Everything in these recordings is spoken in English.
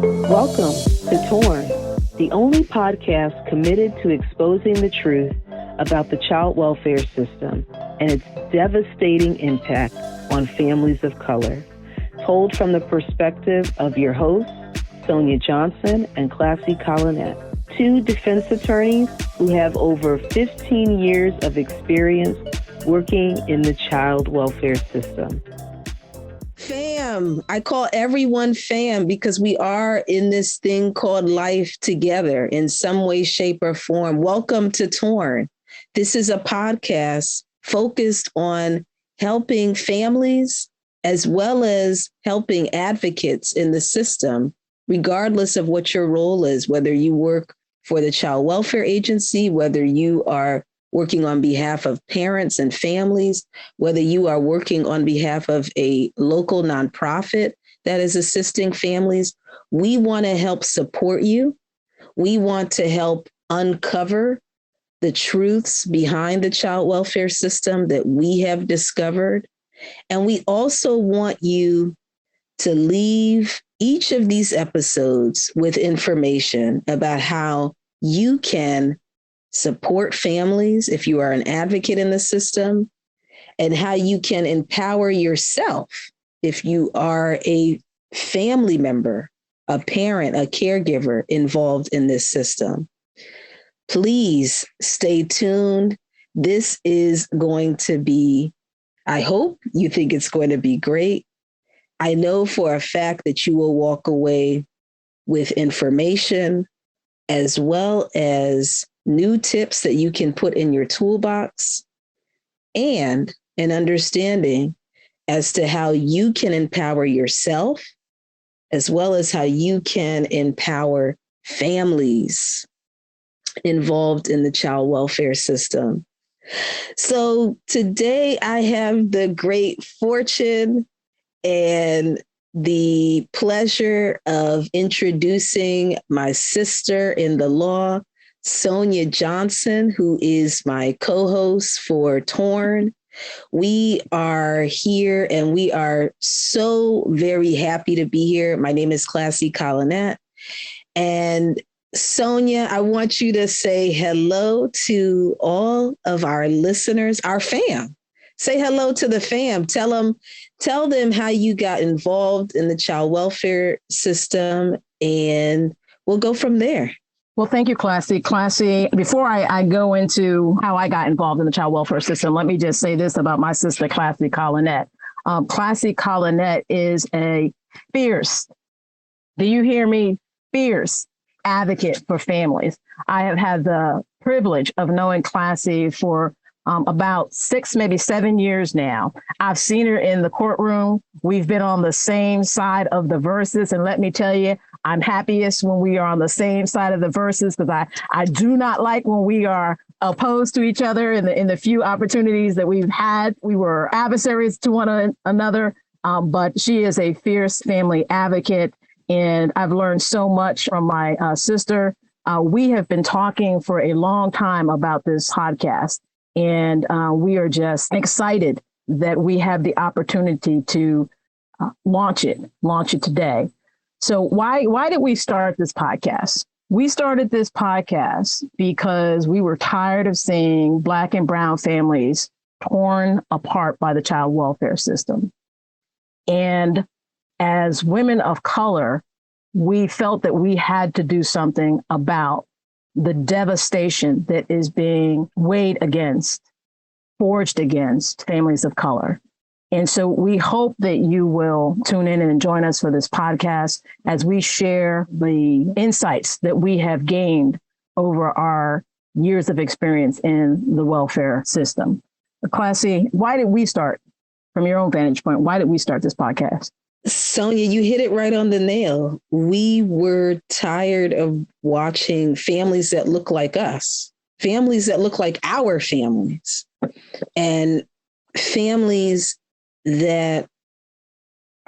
Welcome to Torn, the only podcast committed to exposing the truth about the child welfare system and its devastating impact on families of color, told from the perspective of your hosts, Sonia Johnson and Classie Colinet, two defense attorneys who have over 15 years of experience working in the child welfare system. Fam, I call everyone fam because we are in this thing called life together in some way, shape, or form. Welcome to Torn. This is a podcast focused on helping families as well as helping advocates in the system, regardless of what your role is, whether you work for the Child Welfare Agency, whether you are working on behalf of parents and families, whether you are working on behalf of a local nonprofit that is assisting families. We want to help support you. We want to help uncover the truths behind the child welfare system that we have discovered. And we also want you to leave each of these episodes with information about how you can support families if you are an advocate in the system, and how you can empower yourself if you are a family member, a parent, a caregiver involved in this system. Please stay tuned. This is going to be, I hope you think it's going to be great. I know for a fact that you will walk away with information as well as new tips that you can put in your toolbox, and an understanding as to how you can empower yourself, as well as how you can empower families involved in the child welfare system. So today I have the great fortune and the pleasure of introducing my sister in the law, Sonia Johnson, who is my co-host for Torn. We are here and we are so very happy to be here. My name is Classie Colinet. And Sonia, I want you to say hello to all of our listeners, our fam. Say hello to the fam. Tell them how you got involved in the child welfare system, and we'll go from there. Well, thank you, Classie. Classie, before I go into how I got involved in the child welfare system, let me just say this about my sister, Classie Colinet. Classie Colinet is a fierce, do you hear me? Fierce advocate for families. I have had the privilege of knowing Classie for about 6, maybe 7 years now. I've seen her in the courtroom. We've been on the same side of the verses. And let me tell you, I'm happiest when we are on the same side of the verses, because I do not like when we are opposed to each other in the few opportunities that we've had. We were adversaries to one another, but she is a fierce family advocate. And I've learned so much from my sister. We have been talking for a long time about this podcast. And we are just excited that we have the opportunity to launch it today. So why did we start this podcast? We started this podcast because we were tired of seeing Black and brown families torn apart by the child welfare system. And as women of color, we felt that we had to do something about the devastation that is being forged against families of color. And so we hope that you will tune in and join us for this podcast as we share the insights that we have gained over our years of experience in the welfare system. Classie, why did we start, from your own vantage point, why did we start this podcast? Sonia, you hit it right on the nail. We were tired of watching families that look like us, families that look like our families, and families that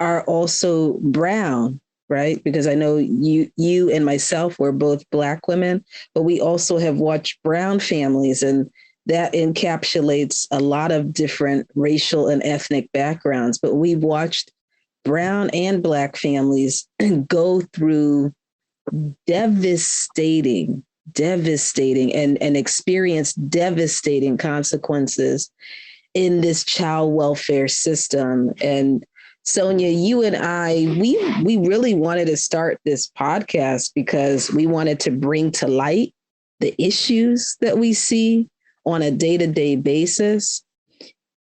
are also brown, right? Because I know you and myself were both Black women, but we also have watched brown families, and that encapsulates a lot of different racial and ethnic backgrounds. But we've watched Brown and Black families go through devastating and experience devastating consequences in this child welfare system. And Sonia, you and I, we really wanted to start this podcast because we wanted to bring to light the issues that we see on a day-to-day basis.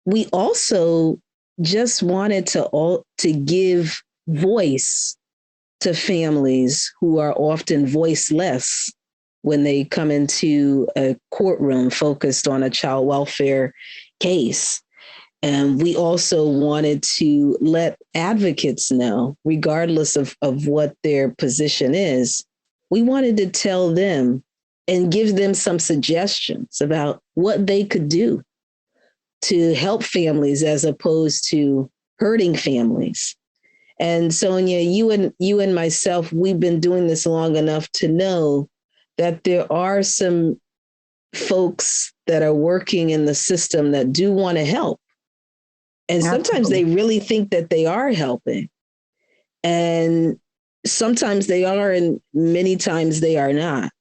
We also just wanted to give voice to families who are often voiceless when they come into a courtroom focused on a child welfare case. And we also wanted to let advocates know, regardless of what their position is, we wanted to tell them and give them some suggestions about what they could do to help families as opposed to hurting families. And Sonia, you and myself, we've been doing this long enough to know that there are some folks that are working in the system that do want to help. And sometimes they really think that they are helping. And sometimes they are, and many times they are not.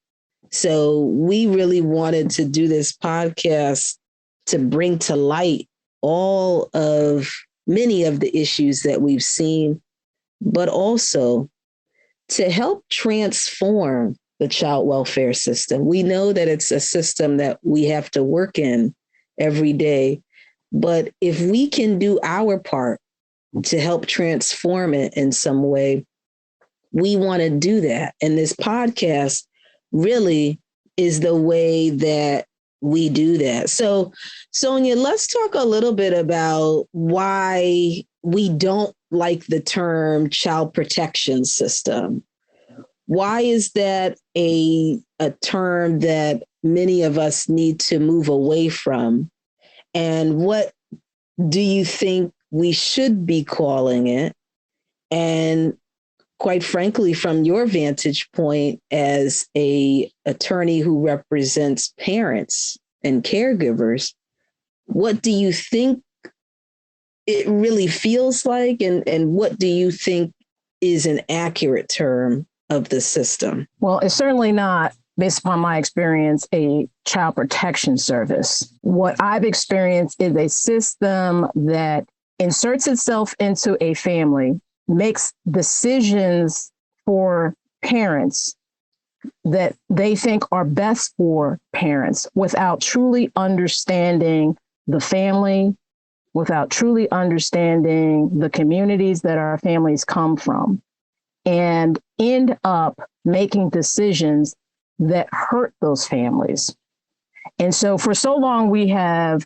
So we really wanted to do this podcast to bring to light many of the issues that we've seen, but also to help transform the child welfare system. We know that it's a system that we have to work in every day, but if we can do our part to help transform it in some way, we want to do that. And this podcast really is the way that we do that. So, Sonia, let's talk a little bit about why we don't like the term child protection system. Why is that a term that many of us need to move away from? And what do you think we should be calling it? And quite frankly, from your vantage point as an attorney who represents parents and caregivers, what do you think it really feels like? And what do you think is an accurate term of the system? Well, it's certainly not, based upon my experience, a child protection service. What I've experienced is a system that inserts itself into a family, makes decisions for parents that they think are best for parents without truly understanding the family, without truly understanding the communities that our families come from, and end up making decisions that hurt those families. And so for so long, we have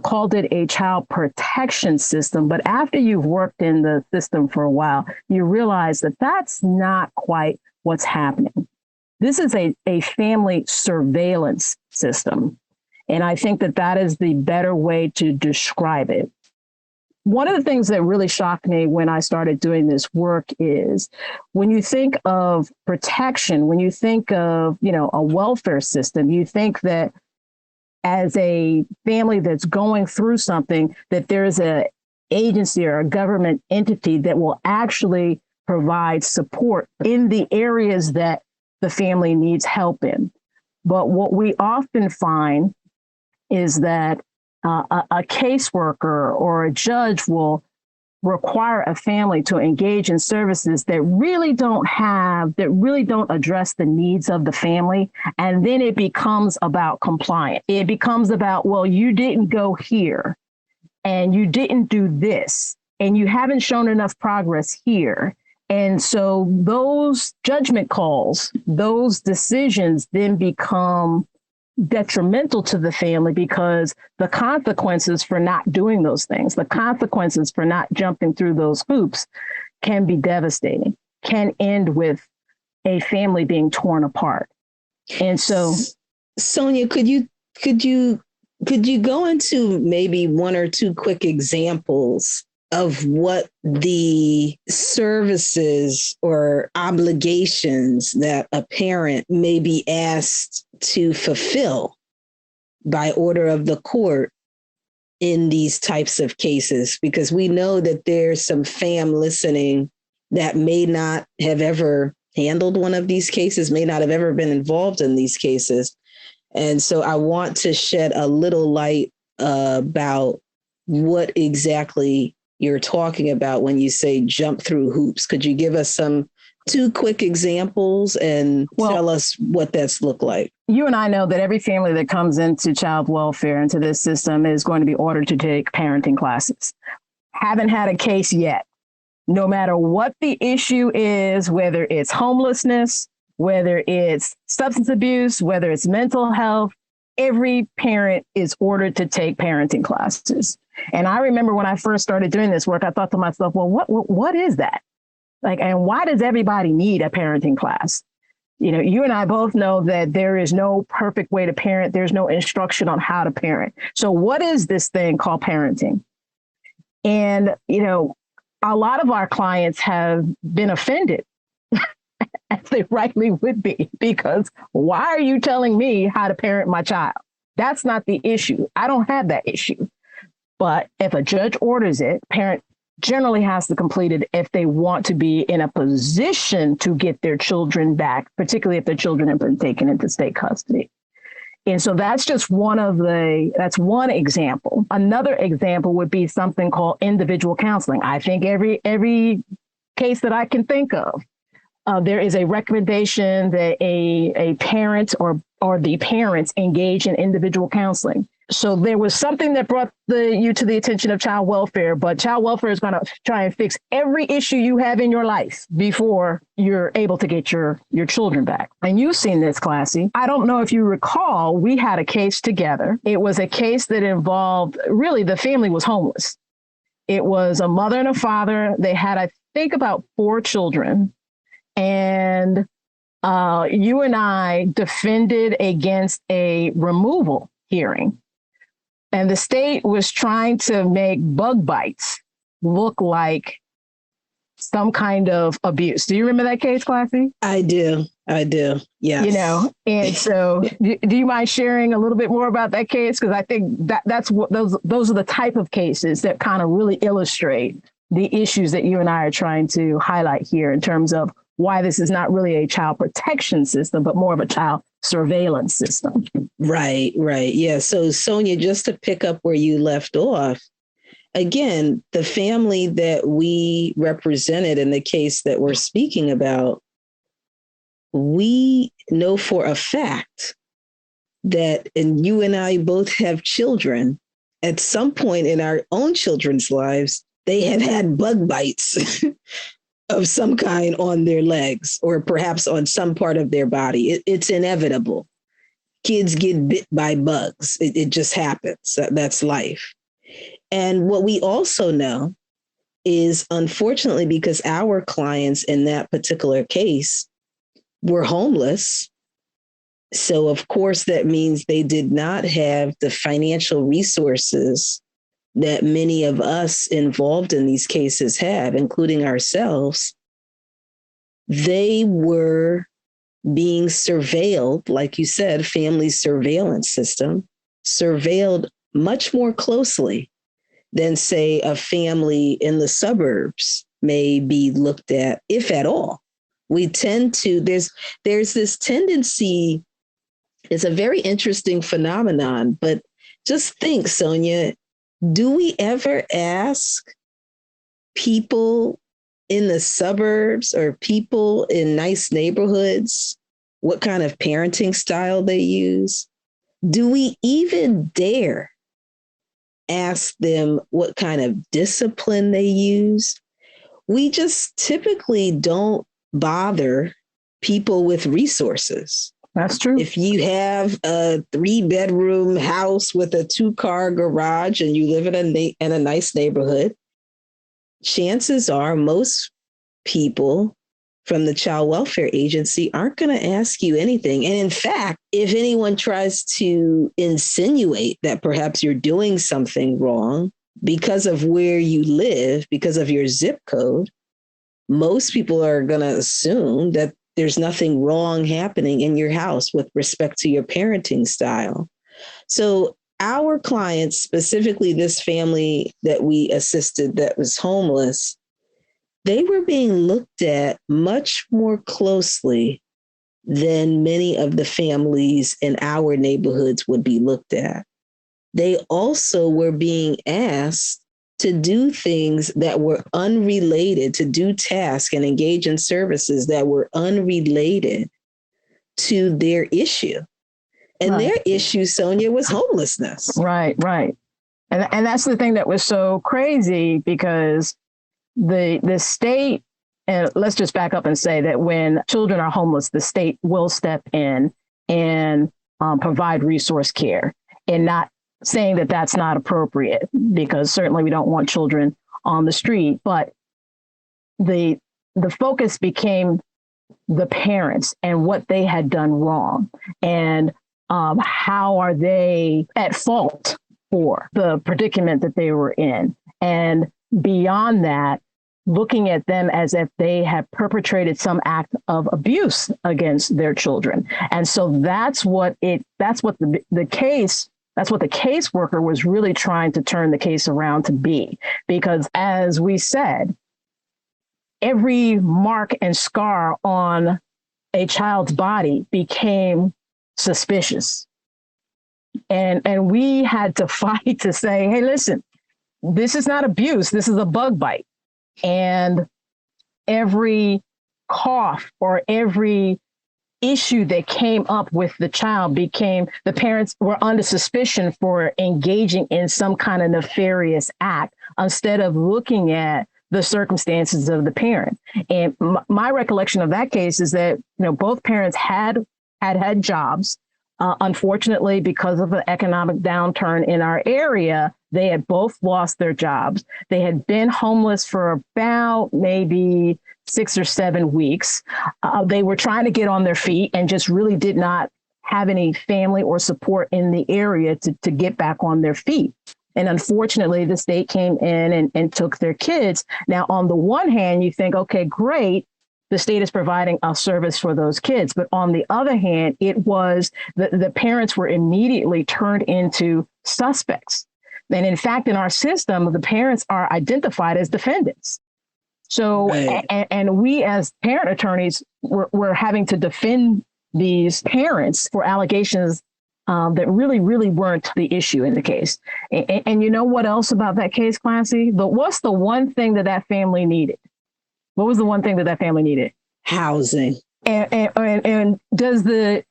called it a child protection system. But after you've worked in the system for a while, you realize that that's not quite what's happening. This is a family surveillance system. And I think that that is the better way to describe it. One of the things that really shocked me when I started doing this work is when you think of protection, when you think of, a welfare system, you think that as a family that's going through something, that there's an agency or a government entity that will actually provide support in the areas that the family needs help in. But what we often find is that a caseworker or a judge will require a family to engage in services that really don't address the needs of the family. And then it becomes about compliance. It becomes about, well, you didn't go here and you didn't do this and you haven't shown enough progress here. And so those judgment calls, those decisions then become detrimental to the family because the consequences for not doing those things, the consequences for not jumping through those hoops can be devastating, can end with a family being torn apart. And so, Sonia, could you go into maybe one or two quick examples of what the services or obligations that a parent may be asked to fulfill by order of the court in these types of cases? Because we know that there's some fam listening that may not have ever handled one of these cases, may not have ever been involved in these cases. And so I want to shed a little light about what exactly you're talking about when you say jump through hoops. Could you give us two quick examples and tell us what that's looked like? You and I know that every family that comes into child welfare, into this system, is going to be ordered to take parenting classes. Haven't had a case yet. No matter what the issue is, whether it's homelessness, whether it's substance abuse, whether it's mental health, every parent is ordered to take parenting classes. And I remember when I first started doing this work, I thought to myself, well, what is that? Like, and why does everybody need a parenting class? You know, you and I both know that there is no perfect way to parent. There's no instruction on how to parent. So what is this thing called parenting? And, you know, a lot of our clients have been offended, as they rightly would be, because why are you telling me how to parent my child? That's not the issue. I don't have that issue. But if a judge orders it, parent generally has to complete it if they want to be in a position to get their children back, particularly if their children have been taken into state custody. And so that's just that's one example. Another example would be something called individual counseling. I think every case that I can think of, there is a recommendation that a parent or the parents engage in individual counseling. So there was something that brought you to the attention of child welfare, but child welfare is going to try and fix every issue you have in your life before you're able to get your children back. And you've seen this, Classie. I don't know if you recall, we had a case together. It was a case that involved, really, the family was homeless. It was a mother and a father. They had, I think, about 4 children. And you and I defended against a removal hearing. And the state was trying to make bug bites look like some kind of abuse. Do you remember that case, Classie? I do. Yes. You know, and so do you mind sharing a little bit more about that case? Because I think that's what those are the type of cases that kind of really illustrate the issues that you and I are trying to highlight here in terms of why this is not really a child protection system, but more of a child surveillance system. Right. Yeah. So, Sonia, just to pick up where you left off, again, the family that we represented in the case that we're speaking about, we know for a fact that, and you and I both have children, at some point in our own children's lives, they have had bug bites of some kind on their legs or perhaps on some part of their body. It's inevitable. Kids get bit by bugs. It just happens. That's life. And what we also know is, unfortunately, because our clients in that particular case were homeless, so of course that means they did not have the financial resources that many of us involved in these cases have, including ourselves. They were being surveilled, like you said, family surveillance system, surveilled much more closely than, say, a family in the suburbs may be looked at, if at all. We tend to, there's this tendency, it's a very interesting phenomenon, but just think, Sonia, do we ever ask people in the suburbs or people in nice neighborhoods what kind of parenting style they use? Do we even dare ask them what kind of discipline they use? We just typically don't bother people with resources. That's true. If you have a 3-bedroom house with a 2-car garage and you live in a nice neighborhood, chances are most people from the Child Welfare Agency aren't going to ask you anything. And in fact, if anyone tries to insinuate that perhaps you're doing something wrong because of where you live, because of your zip code, most people are going to assume that there's nothing wrong happening in your house with respect to your parenting style. So our clients, specifically this family that we assisted that was homeless, they were being looked at much more closely than many of the families in our neighborhoods would be looked at. They also were being asked to do things that were unrelated, to do tasks and engage in services that were unrelated to their issue. And their issue, Sonia, was homelessness. Right. And that's the thing that was so crazy, because the state, and let's just back up and say that when children are homeless, the state will step in and provide resource care, and not saying that that's not appropriate, because certainly we don't want children on the street. But the focus became the parents and what they had done wrong, and how are they at fault for the predicament that they were in. And beyond that, looking at them as if they have perpetrated some act of abuse against their children. And so that's what the caseworker was really trying to turn the case around to be. Because as we said, every mark and scar on a child's body became suspicious. And we had to fight to say, hey, listen, this is not abuse, this is a bug bite. And every cough or every issue that came up with the child became, the parents were under suspicion for engaging in some kind of nefarious act, instead of looking at the circumstances of the parent. And my recollection of that case is that, both parents had jobs. Unfortunately, because of the economic downturn in our area, they had both lost their jobs. They had been homeless for about maybe 6 or 7 weeks. They were trying to get on their feet and just really did not have any family or support in the area to get back on their feet. And unfortunately, the state came in and took their kids. Now, on the one hand, you think, okay, great, the state is providing a service for those kids. But on the other hand, it was the parents were immediately turned into suspects. And in fact, in our system, the parents are identified as defendants. So, right. and we as parent attorneys were having to defend these parents for allegations that really weren't the issue in the case. And you know what else about that case, Classie? But what's the one thing that family needed? What was the one thing that family needed? Housing. And does the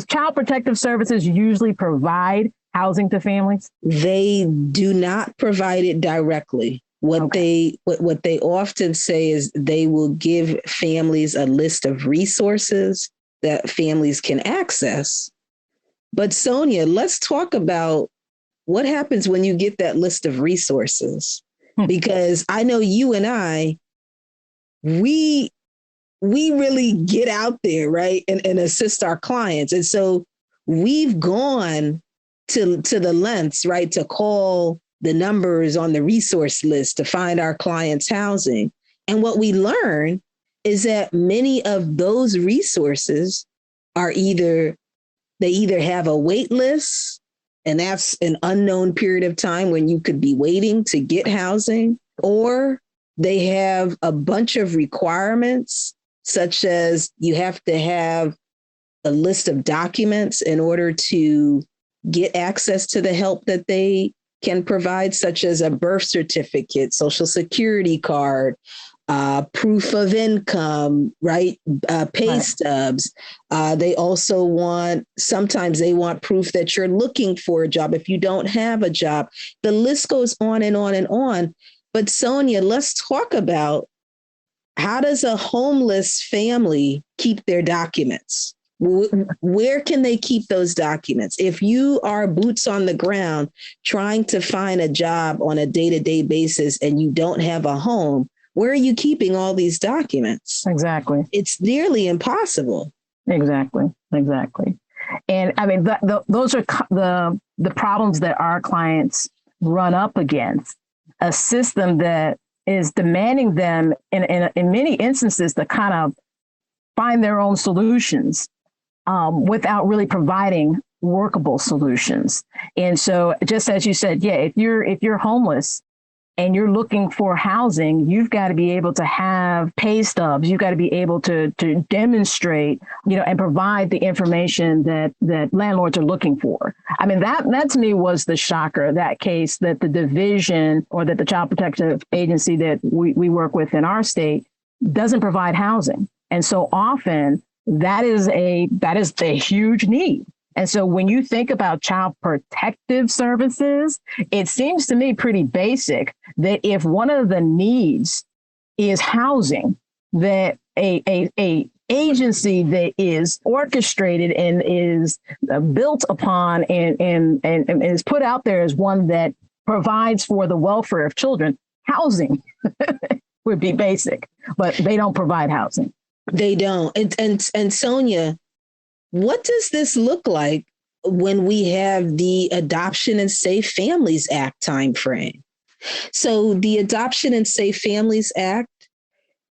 Child Protective Services usually provide housing to families? They do not provide it directly. What they often say is they will give families a list of resources that families can access. But Sonia, let's talk about what happens when you get that list of resources. Because I know you and I, we really get out there, right, and assist our clients. And so we've gone to the lengths, right, to call the numbers on the resource list to find our clients housing. And what we learn is that many of those resources are either have a wait list, and that's an unknown period of time when you could be waiting to get housing, or they have a bunch of requirements, such as you have to have a list of documents in order to get access to the help that they can provide, such as a birth certificate, social security card, proof of income, right? Pay stubs. They also sometimes they want proof that you're looking for a job if you don't have a job. The list goes on and on and on. But Sonia, let's talk about, how does a homeless family keep their documents? Where can they keep those documents? If you are boots on the ground trying to find a job on a day-to-day basis and you don't have a home, where are you keeping all these documents? Exactly. It's nearly impossible. Exactly. And I mean, those are the problems that our clients run up against. A system that is demanding them in many instances to kind of find their own solutions without really providing workable solutions. And so just as you said, yeah, if you're homeless and you're looking for housing, you've got to be able to have pay stubs. You've got to be able to demonstrate, and provide the information that landlords are looking for. I mean, that to me was the shocker, that case, that the division or that the Child Protective Agency that we work with in our state doesn't provide housing. And so often that is a huge need. And so when you think about child protective services, it seems to me pretty basic that if one of the needs is housing, that a agency that is orchestrated and is built upon and is put out there as one that provides for the welfare of children, housing would be basic, but they don't provide housing. They don't. And Sonia, what does this look like when we have the Adoption and Safe Families Act timeframe? So the Adoption and Safe Families Act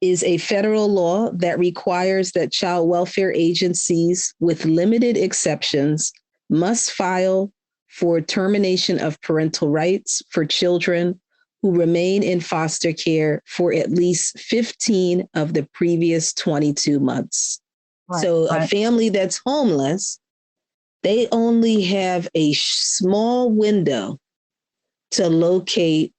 is a federal law that requires that child welfare agencies, with limited exceptions, must file for termination of parental rights for children who remain in foster care for at least 15 of the previous 22 months. Right, so a family that's homeless, they only have a small window to locate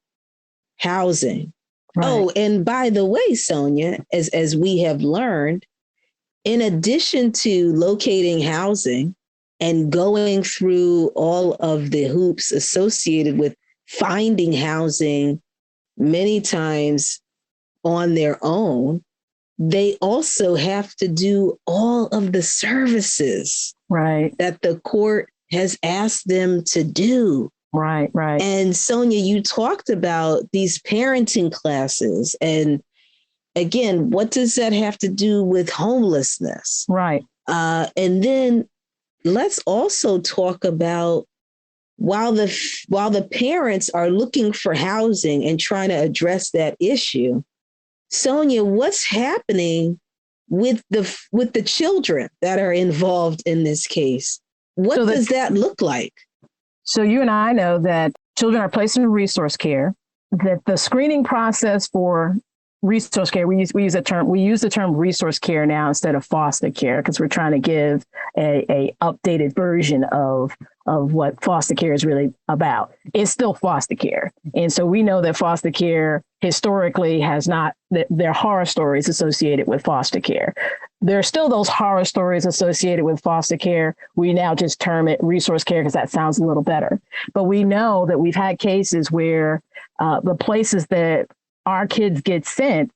housing. Right. Oh, and by the way, Sonia, as we have learned, in addition to locating housing and going through all of the hoops associated with finding housing many times on their own, they also have to do all of the services that the court has asked them to do. Right. And Sonia, you talked about these parenting classes. And again, what does that have to do with homelessness? Right. And then let's also talk about while the parents are looking for housing and trying to address that issue, Sonia, what's happening with the children that are involved in this case? What does that look like? So you and I know that children are placed in resource care, that the screening process for resource care, we use the term resource care now instead of foster care, because we're trying to give a updated version of what foster care is really about. It's still foster care. And so we know that foster care historically has not, there are horror stories associated with foster care. There are still those horror stories associated with foster care. We now just term it resource care because that sounds a little better. But we know that we've had cases where the places that our kids get sent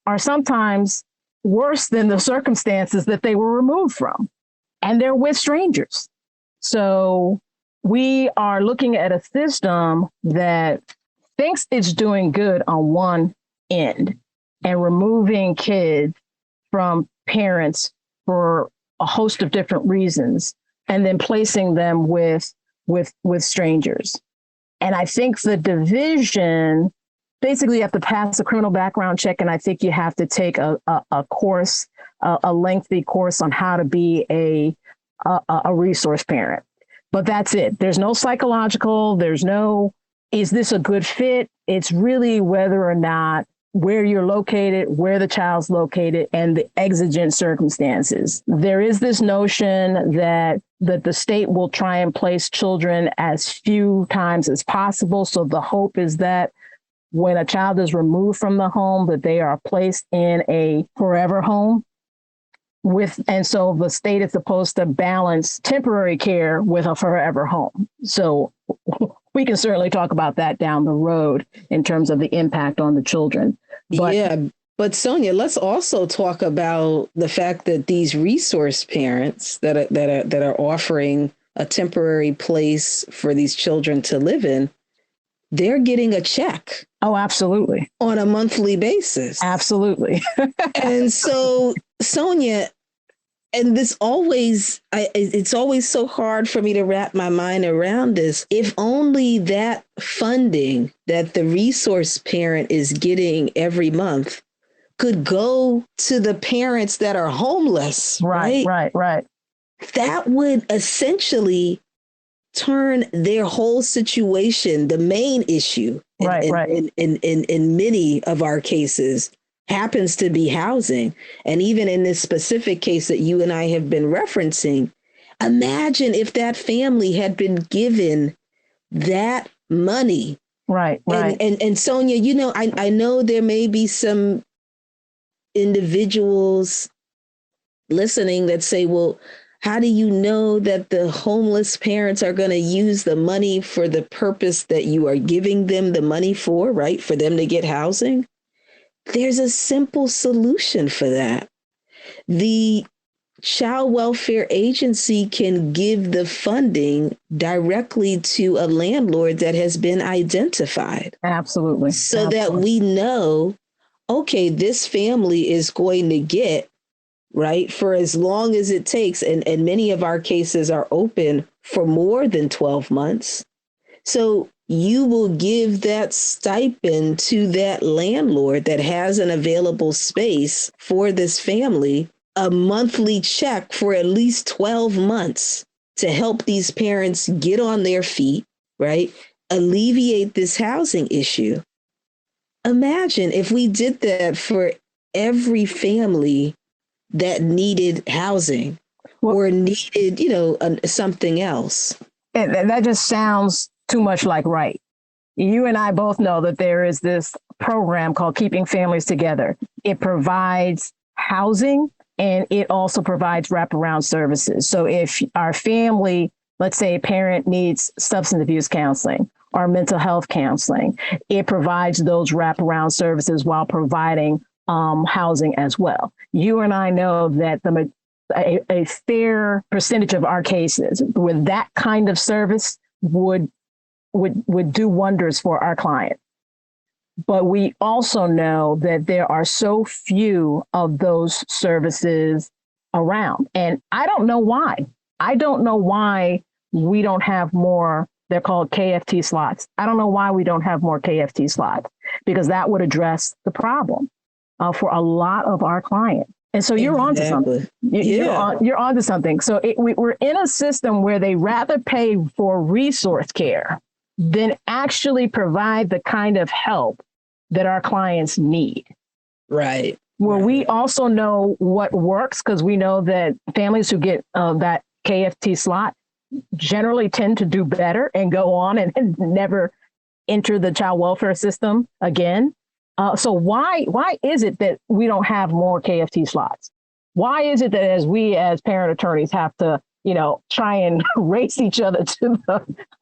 are sometimes worse than the circumstances that they were removed from. And they're with strangers. So we are looking at a system that thinks it's doing good on one end and removing kids from parents for a host of different reasons, and then placing them with strangers. And I think the division, basically you have to pass a criminal background check, and I think you have to take a course, a lengthy course on how to be a resource parent. But that's it. There's no psychological, there's no, is this a good fit? It's really whether or not where you're located, where the child's located, and the exigent circumstances. There is this notion that the state will try and place children as few times as possible. So the hope is that when a child is removed from the home, that they are placed in a forever home. And so the state is supposed to balance temporary care with a forever home. So we can certainly talk about that down the road in terms of the impact on the children. But Sonia, let's also talk about the fact that these resource parents that are offering a temporary place for these children to live in, they're getting a check. Oh, absolutely. On a monthly basis. Absolutely. And so, Sonia, and it's always so hard for me to wrap my mind around this. If only that funding that the resource parent is getting every month could go to the parents that are homeless. Right. that would essentially turn their whole situation, the main issue in many of our cases happens to be housing. And even in this specific case that you and I have been referencing, imagine if that family had been given that money. Right. And Sonia, you know, I know there may be some individuals listening that say, well, how do you know that the homeless parents are going to use the money for the purpose that you are giving them the money for, right? For them to get housing? There's a simple solution for that. The Child Welfare Agency can give the funding directly to a landlord that has been identified. Absolutely. So that we know, okay, this family is going to get, right, for as long as it takes. And many of our cases are open for more than 12 months. So you will give that stipend to that landlord that has an available space for this family, a monthly check for at least 12 months to help these parents get on their feet, right? Alleviate this housing issue. Imagine if we did that for every family that needed housing or needed, you know, something else. And that just sounds too much like right. You and I both know that there is this program called Keeping Families Together. It provides housing and it also provides wraparound services. So if our family, let's say a parent needs substance abuse counseling or mental health counseling, it provides those wraparound services while providing housing as well. You and I know that a fair percentage of our cases with that kind of service would do wonders for our client. But we also know that there are so few of those services around. And I don't know why. I don't know why we don't have more. They're called KFT slots. I don't know why we don't have more KFT slots, because that would address the problem for a lot of our clients. And so you're onto something. You're onto something. So we're in a system where they rather pay for resource care than actually provide the kind of help that our clients need. Right. Well, we also know what works, because we know that families who get that KFT slot generally tend to do better and go on and never enter the child welfare system again. So why is it that we don't have more KFT slots? Why is it that as parent attorneys have to, try and race each other to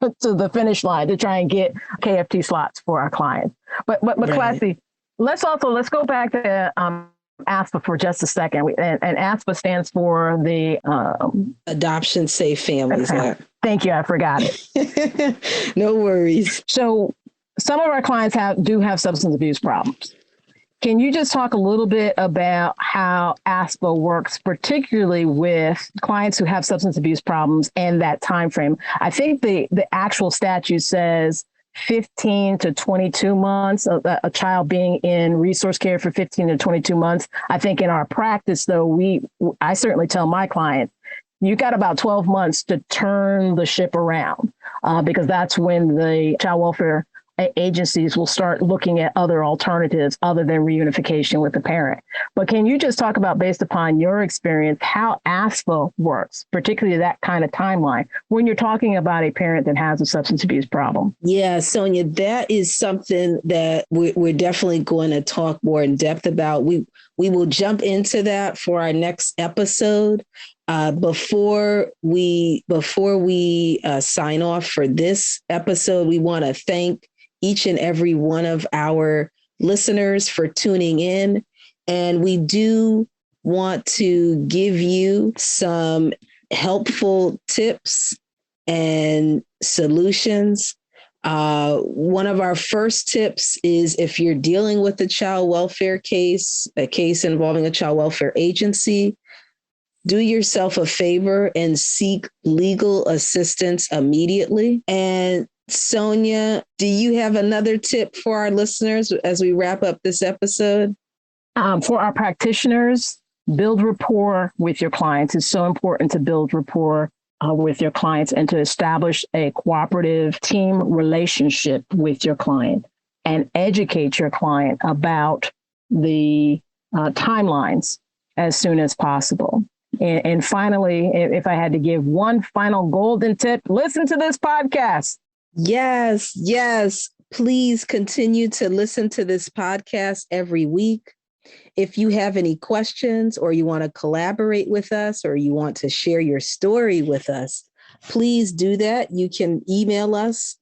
the finish line to try and get KFT slots for our clients? But right. Classie, let's go back to ASPA for just a second. And ASPA stands for the Adoption Safe Families Act. Thank you. I forgot it. No worries. So some of our clients do have substance abuse problems. Can you just talk a little bit about how ASPA works, particularly with clients who have substance abuse problems and that time frame? I think the actual statute says 15 to 22 months, a child being in resource care for 15 to 22 months. I think in our practice, though, I certainly tell my clients, you got about 12 months to turn the ship around, because that's when the child welfare agencies will start looking at other alternatives other than reunification with the parent. But can you just talk about, based upon your experience, how ASPA works, particularly that kind of timeline, when you're talking about a parent that has a substance abuse problem? Yeah, Sonia, that is something that we're definitely going to talk more in depth about. We will jump into that for our next episode. Before we sign off for this episode, we want to thank each and every one of our listeners for tuning in. And we do want to give you some helpful tips and solutions. One of our first tips is, if you're dealing with a child welfare case, a case involving a child welfare agency, do yourself a favor and seek legal assistance immediately. And Sonia, do you have another tip for our listeners as we wrap up this episode? For our practitioners, build rapport with your clients. It's so important to build rapport with your clients and to establish a cooperative team relationship with your client and educate your client about the timelines as soon as possible. And finally, if I had to give one final golden tip, listen to this podcast. Yes, yes. Please continue to listen to this podcast every week. If you have any questions or you want to collaborate with us or you want to share your story with us, please do that. You can email us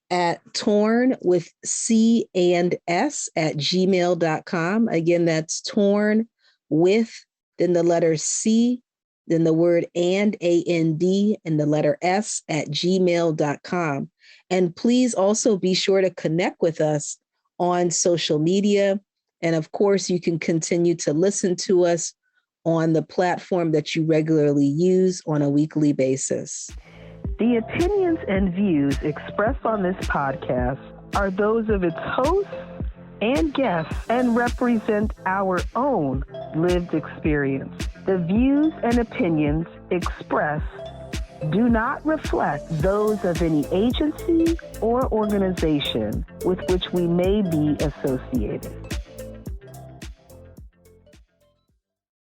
at tornwithc&s@gmail.com. Again, that's torn with, then the letter C, then the word and and the letter S @gmail.com. And please also be sure to connect with us on social media. And of course, you can continue to listen to us on the platform that you regularly use on a weekly basis. The opinions and views expressed on this podcast are those of its hosts and guests and represent our own lived experience. The views and opinions expressed do not reflect those of any agency or organization with which we may be associated.